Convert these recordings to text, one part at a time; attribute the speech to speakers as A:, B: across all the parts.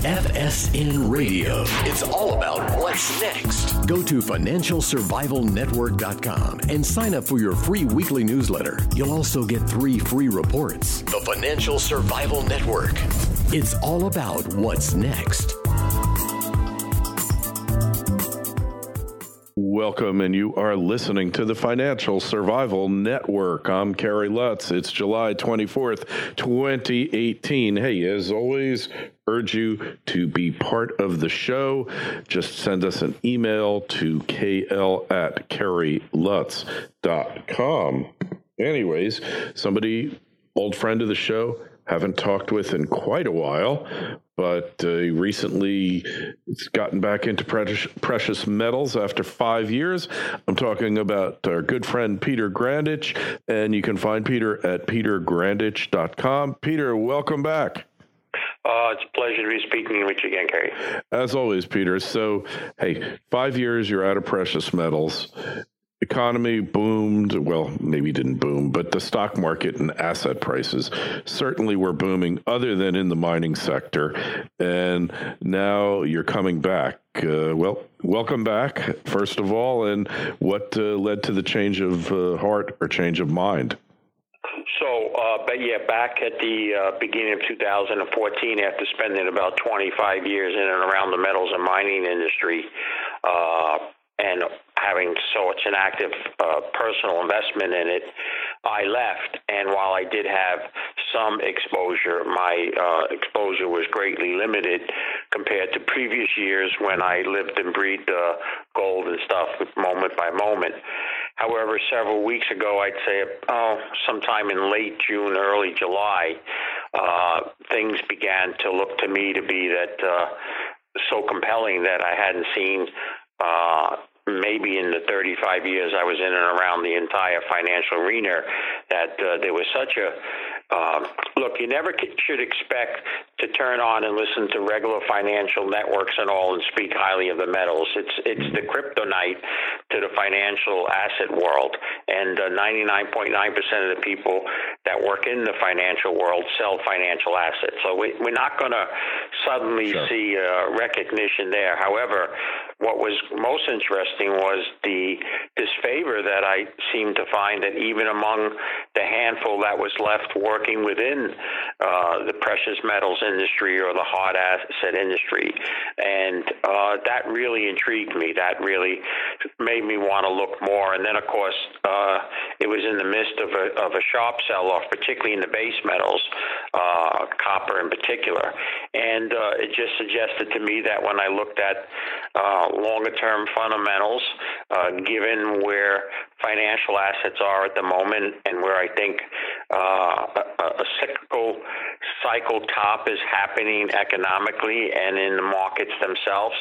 A: FSN Radio. It's all about what's next. Go to financialsurvivalnetwork.com and sign up for your free weekly newsletter. You'll also get 3 free reports. The Financial Survival Network. It's all about what's next.
B: Welcome, and you are listening to the Financial Survival Network. I'm Kerry Lutz. It's July 24th, 2018. Hey, as always, urge you to be part of the show. Just send us an email to kl@kerrylutz.com. Anyways, somebody, old friend of the show, haven't talked with in quite a while, but recently it's gotten back into precious metals after 5 years. I'm talking about our good friend Peter Grandich, and you can find Peter at petergrandich.com. Peter, welcome back.
C: It's a pleasure to be speaking with you again, Kerry.
B: As always, Peter. So, hey, 5 years, you're out of precious metals. Economy boomed. Well, maybe didn't boom, but the stock market and asset prices certainly were booming, other than in the mining sector. And now you're coming back. Well, welcome back, first of all. And what led to the change of heart or change of mind?
C: Back at the beginning of 2014, after spending about 25 years in and around the metals and mining industry, and having such an active personal investment in it, I left. And while I did have some exposure, my exposure was greatly limited compared to previous years when I lived and breathed gold and stuff moment by moment. However, several weeks ago, I'd say sometime in late June, early July, things began to look to me to be that so compelling that I hadn't seen maybe in the 35 years I was in and around the entire financial arena, that there was such a look, you never should expect to turn on and listen to regular financial networks and all and speak highly of the metals. It's the kryptonite to the financial asset world, and 99.9% of the people that work in the financial world sell financial assets. So we're not going to suddenly see recognition there. However, what was most interesting was the disfavor that I seemed to find that even among the handful that was left working within the precious metals industry or the hard asset industry. And that really intrigued me. That really made me want to look more. And then, of course, it was in the midst of a sharp sell-off, particularly in the base metals, copper in particular. And it just suggested to me that when I looked at longer-term fundamentals, given where financial assets are at the moment and where I think a cyclical cycle top is happening economically and in the markets themselves,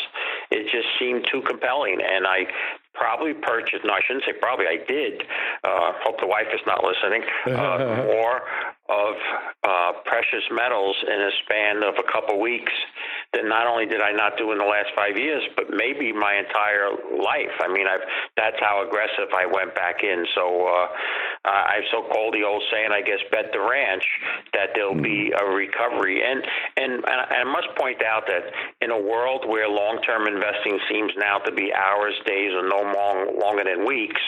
C: it just seemed too compelling. And I probably purchased, no, I shouldn't say probably, I did, hope the wife is not listening, more of precious metals in a span of a couple weeks than not only did I not do in the last 5 years, but maybe my entire life. I mean, that's how aggressive I went back in. So I've so-called the old saying, I guess, bet the ranch that there'll be a recovery. And I must point out that in a world where long-term investing seems now to be hours, days, or no longer than weeks,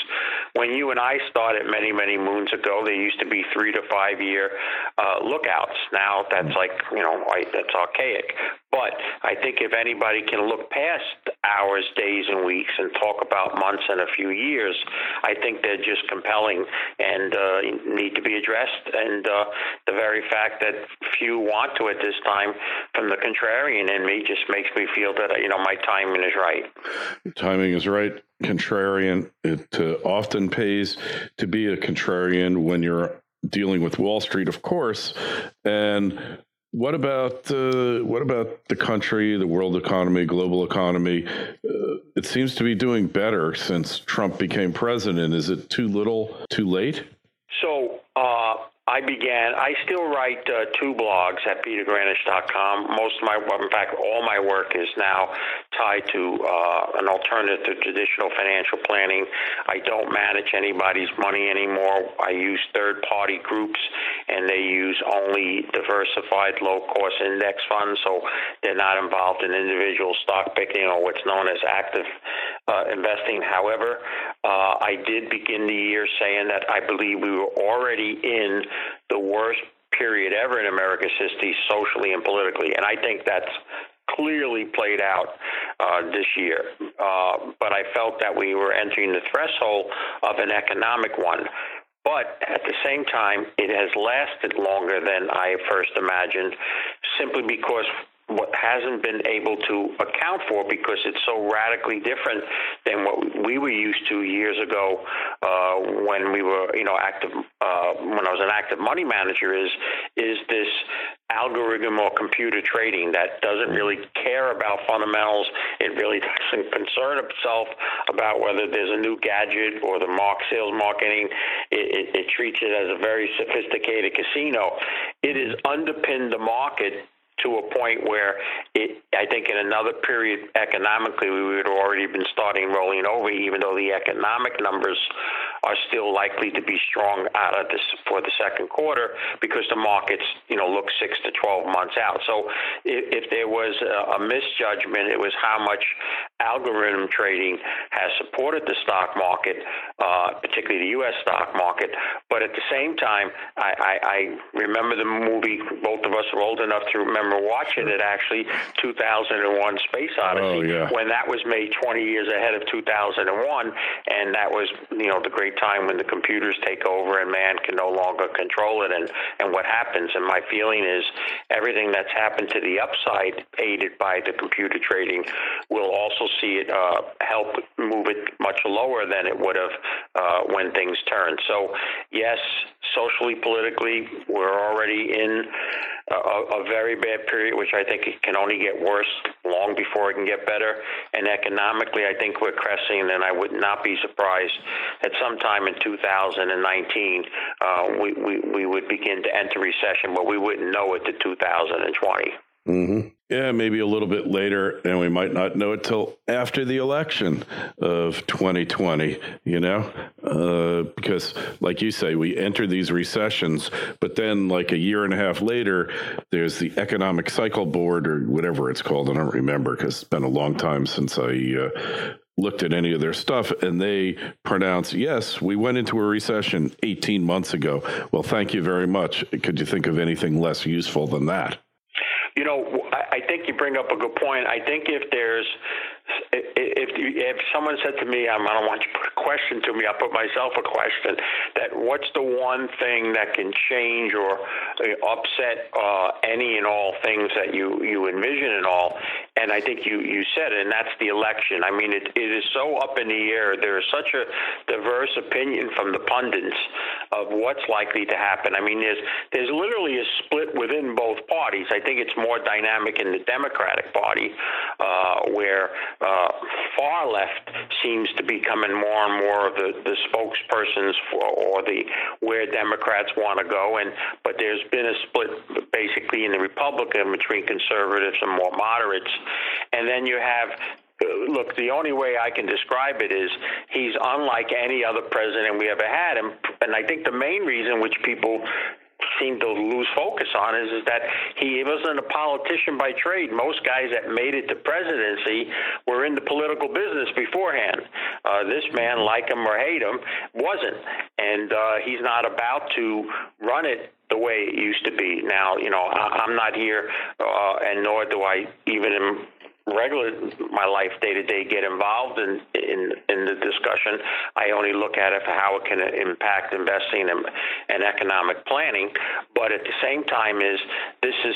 C: when you and I started many, many moons ago, there used to be 3 to 5 year lookouts. Now that's that's archaic. But I think if anybody can look past hours, days, and weeks and talk about months and a few years, I think they're just compelling and need to be addressed. And the very fact that few want to at this time, from the contrarian in me, just makes me feel that, my timing is right.
B: Timing is right. Contrarian. It often pays to be a contrarian when you're dealing with Wall Street, of course. And what about the country, the world economy, global economy? It seems to be doing better since Trump became president. Is it too little, too late?
C: So I still write 2 blogs at petergrandich.com. All my work is now tied to an alternative to traditional financial planning. I don't manage anybody's money anymore. I use third-party groups, and they use only diversified low-cost index funds, so they're not involved in individual stock picking or what's known as active investing. However, I did begin the year saying that I believe we were already in the worst period ever in America's history, socially and politically, and I think that's clearly played out this year. But I felt that we were entering the threshold of an economic one. But at the same time, it has lasted longer than I first imagined, simply because what hasn't been able to account for, because it's so radically different than what we were used to years ago when we were, active. When I was an active money manager, is this algorithm or computer trading that doesn't really care about fundamentals. It really doesn't concern itself about whether there's a new gadget or the sales marketing. It treats it as a very sophisticated casino. It has underpinned the market to a point where I think in another period economically we would have already been starting rolling over, even though the economic numbers are still likely to be strong out of this for the second quarter, because the markets, look 6 to 12 months out. So if there was a misjudgment, it was how much algorithm trading has supported the stock market, particularly the U.S. stock market. But at the same time, I remember the movie, both of us are old enough to remember watching it, actually, 2001 Space Odyssey, when that was made 20 years ahead of 2001, and that was, the great time when the computers take over and man can no longer control it, and what happens. And my feeling is everything that's happened to the upside, aided by the computer trading, will also see it help move it much lower than it would have when things turn. So, yes, socially, politically, we're already in a very bad period, which I think it can only get worse long before it can get better. And economically, I think we're cresting, and I would not be surprised that sometime in 2019 we would begin to enter recession, but we wouldn't know it to 2020.
B: Mm-hmm. Yeah, maybe a little bit later, and we might not know it till after the election of 2020, because like you say, we enter these recessions, but then like a year and a half later, there's the economic cycle board or whatever it's called. I don't remember because it's been a long time since I looked at any of their stuff, and they pronounce, yes, we went into a recession 18 months ago. Well, thank you very much. Could you think of anything less useful than that?
C: I think you bring up a good point. I think if someone said to me, I don't want you to put a question to me, I'll put myself a question, that what's the one thing that can change or upset any and all things that you envision and all? And I think you said it, and that's the election. I mean, it is so up in the air. There is such a diverse opinion from the pundits of what's likely to happen. I mean, there's literally a split within both parties. I think it's more dynamic in the Democratic Party, where far left seems to be becoming more and more of the spokespersons for where Democrats want to go. But there's been a split basically in the Republican between conservatives and more moderates. And then you have, look, the only way I can describe it is he's unlike any other president we ever had. And I think the main reason which people seem to lose focus on is that he wasn't a politician by trade. Most guys that made it to presidency were in the political business beforehand. This man, like him or hate him, wasn't. And he's not about to run it the way it used to be. Now, I'm not here, and nor do I even in my life day-to-day get involved in the discussion. I only look at it for how it can impact investing and economic planning. But at the same time this is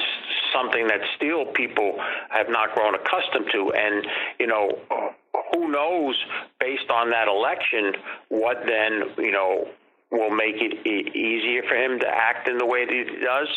C: something that still people have not grown accustomed to. And, who knows, based on that election, what then, will make it easier for him to act in the way that he does,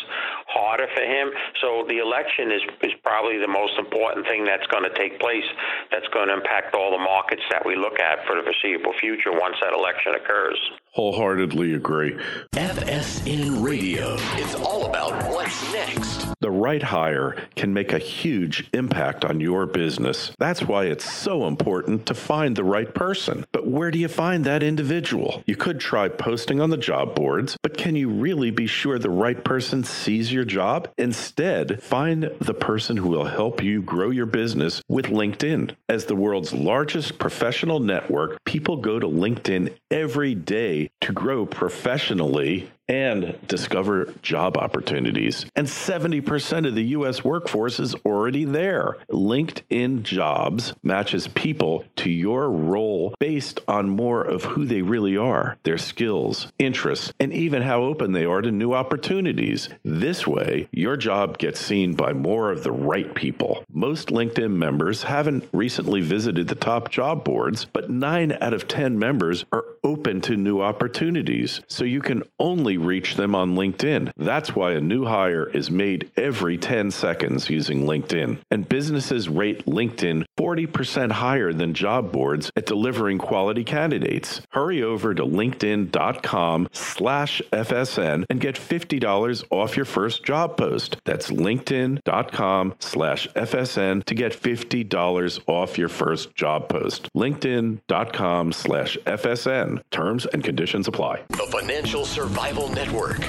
C: harder for him. So the election is probably the most important thing that's going to take place, that's going to impact all the markets that we look at for the foreseeable future once that election occurs.
B: Wholeheartedly agree.
A: FSN Radio. It's all about what's next.
B: The right hire can make a huge impact on your business. That's why it's so important to find the right person. But where do you find that individual? You could try posting on the job boards, but can you really be sure the right person sees your job? Instead, find the person who will help you grow your business with LinkedIn. As the world's largest professional network, people go to LinkedIn every day to grow professionally and discover job opportunities. And 70% of the U.S. workforce is already there. LinkedIn Jobs matches people to your role based on more of who they really are, their skills, interests, and even how open they are to new opportunities. This way, your job gets seen by more of the right people. Most LinkedIn members haven't recently visited the top job boards, but 9 out of 10 members are open to new opportunities. So you can only reach them on LinkedIn. That's why a new hire is made every 10 seconds using LinkedIn. And businesses rate LinkedIn 40% higher than job boards at delivering quality candidates. Hurry over to linkedin.com/FSN and get $50 off your first job post. That's linkedin.com/FSN to get $50 off your first job post. linkedin.com/FSN. Terms and conditions apply.
A: The Financial Survival Network.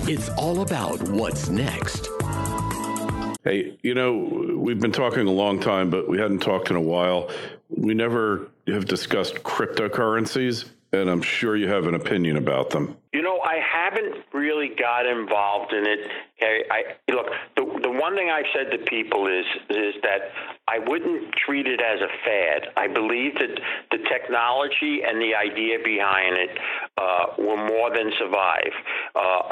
A: It's all about what's next.
B: Hey, we've been talking a long time, but we hadn't talked in a while. We never have discussed cryptocurrencies, and I'm sure you have an opinion about them.
C: I haven't really got involved in it. Look, the one thing I've said to people is that I wouldn't treat it as a fad. I believe that the technology and the idea behind it will more than survive.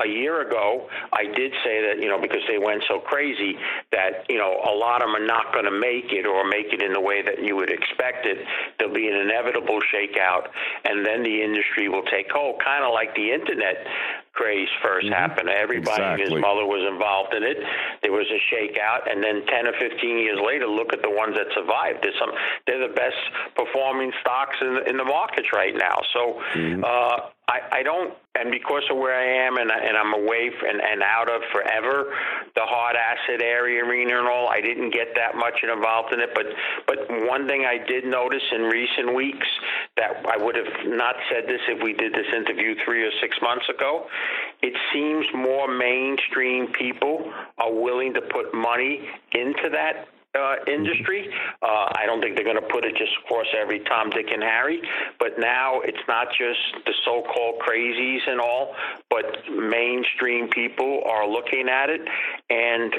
C: A year ago, I did say that, because they went so crazy that, a lot of them are not going to make it or make it in the way that you would expect it. There'll be an inevitable shakeout, and then the industry will take hold, kind of like the internet craze first happened. Everybody and his mother was involved in it. There was a shakeout, and then 10 or 15 years later, look at the ones that survived. They're the best performing stocks in the markets right now. So I don't, and because of where I am, and I'm away and out of forever, the hard asset area arena and all, I didn't get that much involved in it. But one thing I did notice in recent weeks that I would have not said this if we did this interview 3 or 6 months ago, it seems more mainstream people are willing to put money into that industry. I don't think they're going to put it just across every Tom, Dick, and Harry, but now it's not just the so-called crazies and all, but mainstream people are looking at it, and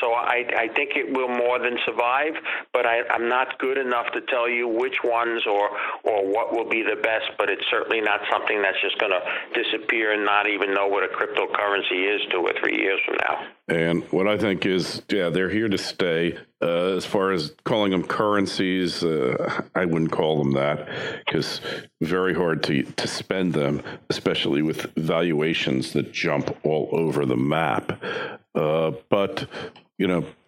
C: so I think it will more than survive, but I'm not good enough to tell you which ones or what will be the best, but it's certainly not something that's just going to disappear and not even know what a cryptocurrency is 2 or 3 years from now.
B: And what I think is, they're here to stay. As far as calling them currencies, I wouldn't call them that because very hard to spend them, especially with valuations that jump all over the map. But,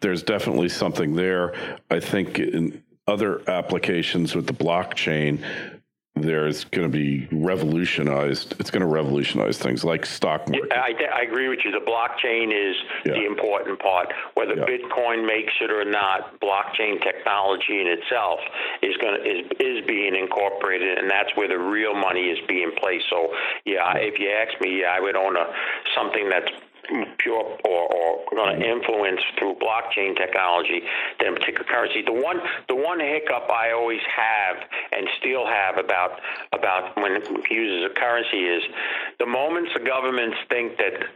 B: there's definitely something there. I think in other applications with the blockchain, there's going to be revolutionized. It's going to revolutionize things like stock market.
C: I agree with you. The blockchain is the important part. Whether Bitcoin makes it or not, blockchain technology in itself is being incorporated, and that's where the real money is being placed. So, if you ask me, I would own something that's pure or going to influence through blockchain technology than a particular currency. The one hiccup I always have and still have about when it uses a currency is the moments the governments think that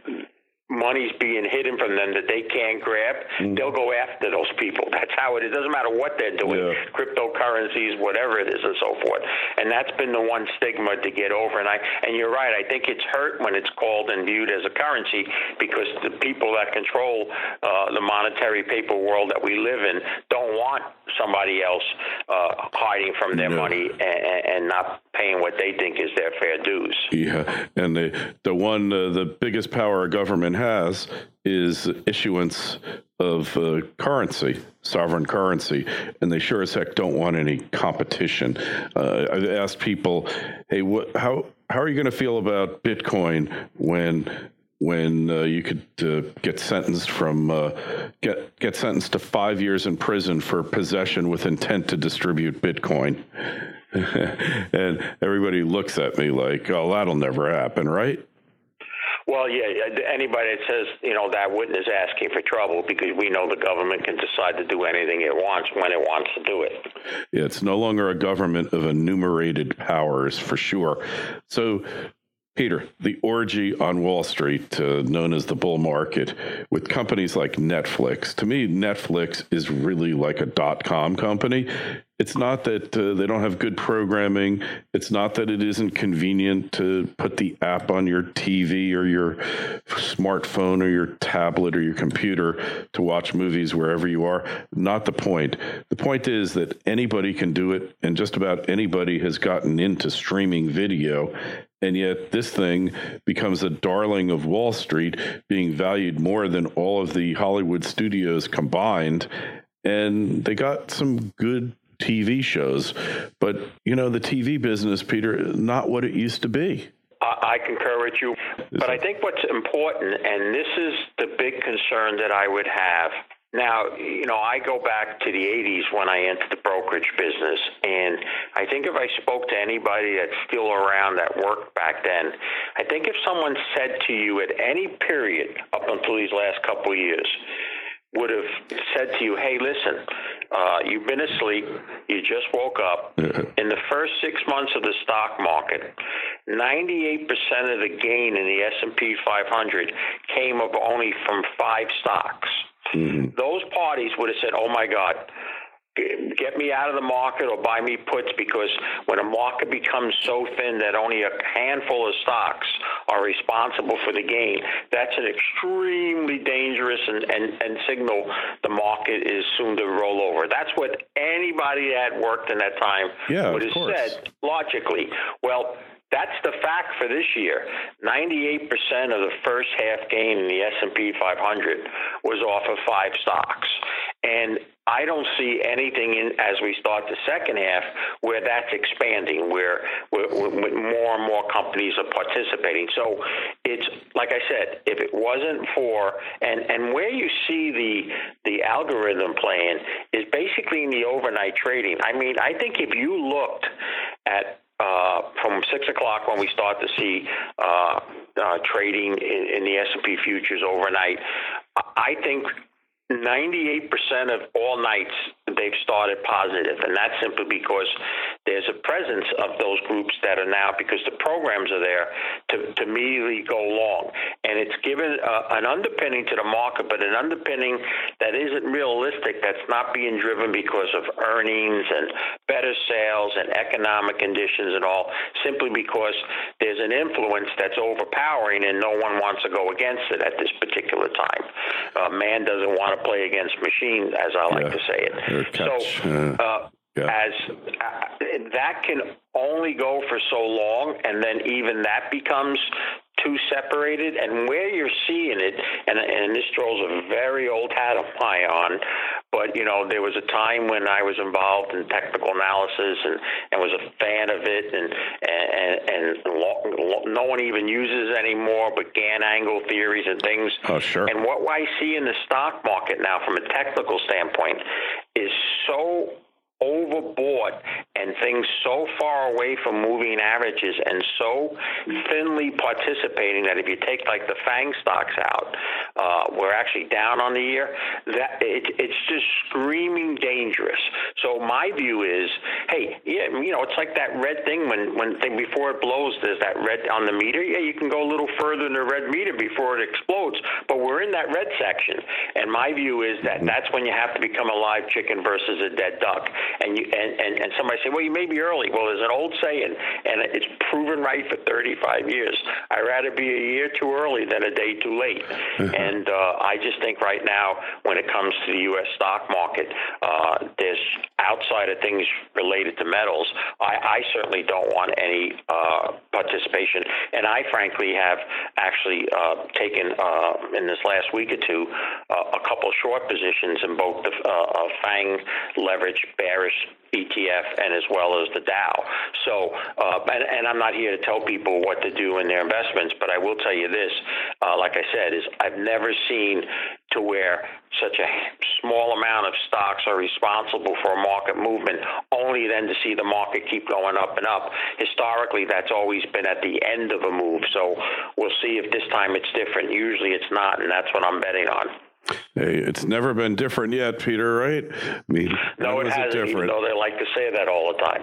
C: money's being hidden from them that they can't grab, they'll go after those people. That's how it is. It doesn't matter what they're doing, cryptocurrencies, whatever it is, and so forth. And that's been the one stigma to get over. And you're right. I think it's hurt when it's called and viewed as a currency because the people that control the monetary paper world that we live in don't don't want somebody else hiding from their money and not paying what they think is their fair dues.
B: Yeah, and the biggest power a government has is issuance of currency, sovereign currency, and they sure as heck don't want any competition. I've asked people, hey, how are you going to feel about Bitcoin when you could get sentenced get sentenced to 5 years in prison for possession with intent to distribute Bitcoin? And everybody looks at me like, oh, that'll never happen, right?
C: Well, yeah, anybody that says, that wouldn't is asking for trouble, because we know the government can decide to do anything it wants when it wants to do it.
B: Yeah, it's no longer a government of enumerated powers, for sure. So, Peter, the orgy on Wall Street, known as the bull market, with companies like Netflix. To me, Netflix is really like a .com company. It's not that they don't have good programming. It's not that it isn't convenient to put the app on your TV or your smartphone or your tablet or your computer to watch movies wherever you are. Not the point. The point is that anybody can do it, and just about anybody has gotten into streaming video. And yet this thing becomes a darling of Wall Street, being valued more than all of the Hollywood studios combined. And they got some good TV shows, but the TV business, Peter, not what it used to be.
C: I concur with you, but I think what's important, and this is the big concern that I would have. Now, I go back to the 80s when I entered the brokerage business, and I think if I spoke to anybody that's still around that worked back then, I think if someone said to you at any period up until these last couple of years, would have said to you, hey, listen, you've been asleep, you just woke up. In the first 6 months of the stock market, 98% of the gain in the S&P 500 came only from 5 stocks. Mm-hmm. Those parties would have said, oh, my God, get me out of the market or buy me puts, because when a market becomes so thin that only a handful of stocks are responsible for the gain, that's an extremely dangerous and signal the market is soon to roll over. That's what anybody that worked in that time would have said logically. Well, that's the fact for this year. 98% of the first half gain in the S&P 500 was off of 5 stocks. And I don't see anything as we start the second half where that's expanding, where more and more companies are participating. So it's, like I said, if it wasn't for, and where you see the algorithm playing is basically in the overnight trading. I mean, I think if you looked at from 6 o'clock when we start to see trading in the S&P futures overnight, I think 98% of all nights they've started positive, and that's simply because there's a presence of those groups that are now, because the programs are there to immediately go long, and it's given an underpinning to the market, but an underpinning that isn't realistic, that's not being driven because of earnings and better sales and economic conditions and all, simply because there's an influence that's overpowering and no one wants to go against it at this particular time. Man doesn't want to play against machine, as I like to say it. As that can only go for so long, and then even that becomes too separated. And where you're seeing it, and this throws a very old hat of mine on, but there was a time when I was involved in technical analysis and was a fan of it, and no one even uses anymore, but Gann angle theories and things.
B: Oh, sure.
C: And what I see in the stock market now from a technical standpoint is so overbought and things so far away from moving averages and so thinly participating that if you take like the FANG stocks out, we're actually down on the year. That it's just screaming dangerous. So my view is, hey, it's like that red thing when before it blows, there's that red on the meter. Yeah, you can go a little further in the red meter before it explodes, but we're in that red section, and my view is that that's when you have to become a live chicken versus a dead duck. And somebody say, well, you may be early. Well, there's an old saying, and it's proven right for 35 years. I'd rather be a year too early than a day too late. And I just think right now, when it comes to the U.S. stock market, there's outside of things related to metals, I certainly don't want any participation. And I frankly have actually taken in this last week or two a couple short positions in both the FANG leverage bearish ETF and as well as the Dow. So, and I'm not here to tell people what to do in their investments, but I will tell you this, like I said, is I've never seen to where such a small amount of stocks are responsible for a market movement, only then to see the market keep going up and up. Historically, that's always been at the end of a move. So we'll see if this time it's different. Usually it's not, and that's what I'm betting on.
B: Hey, it's never been different yet, Peter, right? I mean,
C: no, it hasn't, even though they like to say that all the time.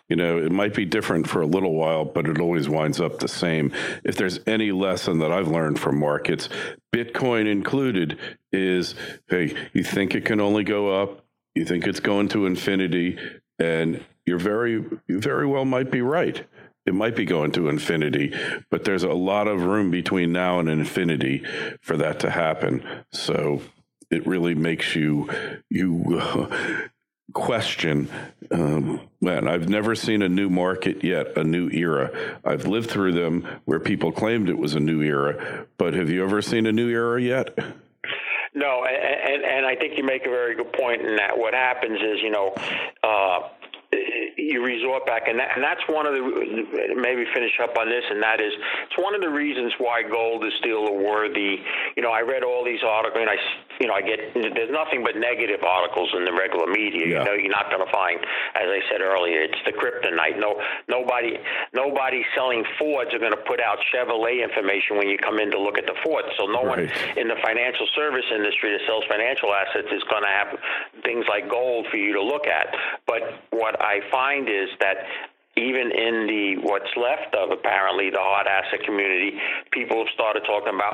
B: You know, it might be different for a little while, but it always winds up the same. If there's any lesson that I've learned from markets, Bitcoin included, is, hey, you think it can only go up, you think it's going to infinity, and you very well might be right. It might be going to infinity, but there's a lot of room between now and infinity for that to happen. So it really makes you question, man, I've never seen a new market yet, a new era. I've lived through them where people claimed it was a new era, but have you ever seen a new era yet?
C: No, and I think you make a very good point in that what happens is, you resort back, and that's one of the, maybe finish up on this, and that is, it's one of the reasons why gold is still a worthy, I read all these articles, and I get, there's nothing but negative articles in the regular media.
B: Yeah.
C: You're not going to find, as I said earlier, it's the kryptonite. Nobody selling Fords are going to put out Chevrolet information when you come in to look at the Ford. So no one in the financial service industry that sells financial assets is going to have things like gold for you to look at. But what I find is that even in the what's left of apparently the hard asset community, people have started talking about,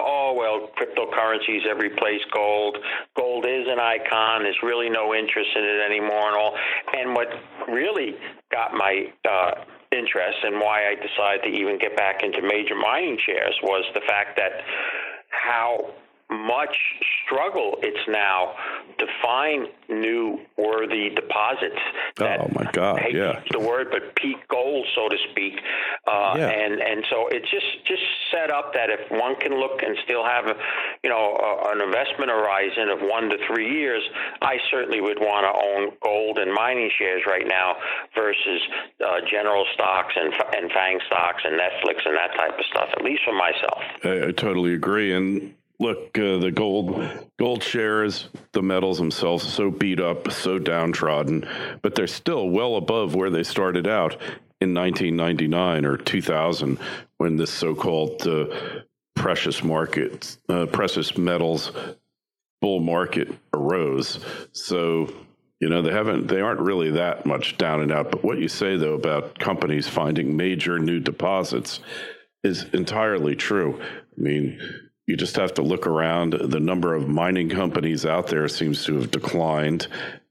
C: cryptocurrencies have replaced gold. Gold is an icon. There's really no interest in it anymore and all. And what really got my interest and why I decided to even get back into major mining shares was the fact that how much struggle it's now to find new worthy deposits.
B: Oh my God!
C: I hate to use the word, but peak gold, so to speak. And so it's just set up that if one can look and still have an investment horizon of 1 to 3 years, I certainly would want to own gold and mining shares right now versus general stocks and FANG stocks and Netflix and that type of stuff. At least for myself.
B: I totally agree. And look, the gold shares, the metals themselves, so beat up, so downtrodden, but they're still well above where they started out in 1999 or 2000 when this so-called precious metals bull market arose. So, they aren't really that much down and out. But what you say, though, about companies finding major new deposits is entirely true. I mean, you just have to look around. The number of mining companies out there seems to have declined,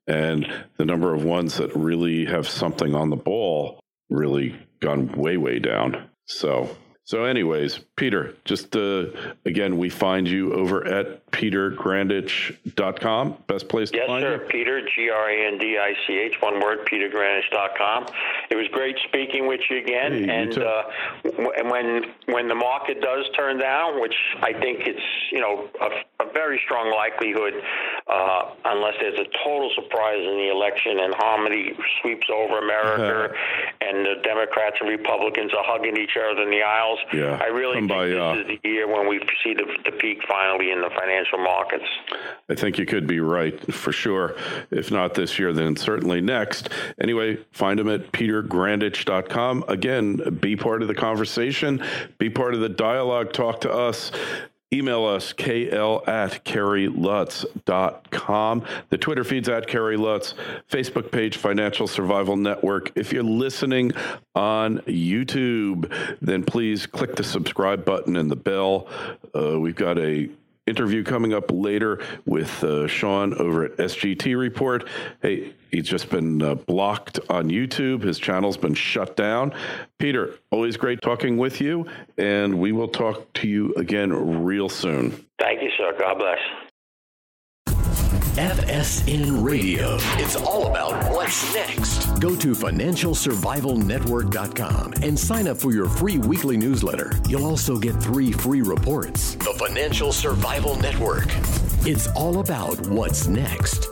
B: and the number of ones that really have something on the ball really gone way, way down. So anyways, Peter, just again, we find you over at petergrandich.com. Best place to find you?
C: Yes, sir. Peter, Grandich, one word, petergrandich.com. It was great speaking with you again.
B: Hey,
C: and when the market does turn down, which I think it's a very strong likelihood, unless there's a total surprise in the election and harmony sweeps over America and the Democrats and Republicans are hugging each other in the aisles.
B: Yeah,
C: I really think this is the year when we see the peak finally in the financial markets.
B: I think you could be right for sure. If not this year, then certainly next. Anyway, find him at petergrandich.com. Again, be part of the conversation, be part of the dialogue, talk to us. Email us, kl@kerrylutz.com. The Twitter feed's at Kerry Lutz. Facebook page, Financial Survival Network. If you're listening on YouTube, then please click the subscribe button and the bell. We've got a interview coming up later with Sean over at SGT Report. Hey, he's just been blocked on YouTube. His channel's been shut down. Peter, always great talking with you, and we will talk to you again real soon.
C: Thank you, sir. God bless.
A: FSN Radio. It's all about what's next. Go to financialsurvivalnetwork.com and sign up for your free weekly newsletter. You'll also get 3 free reports. The Financial Survival Network. It's all about what's next.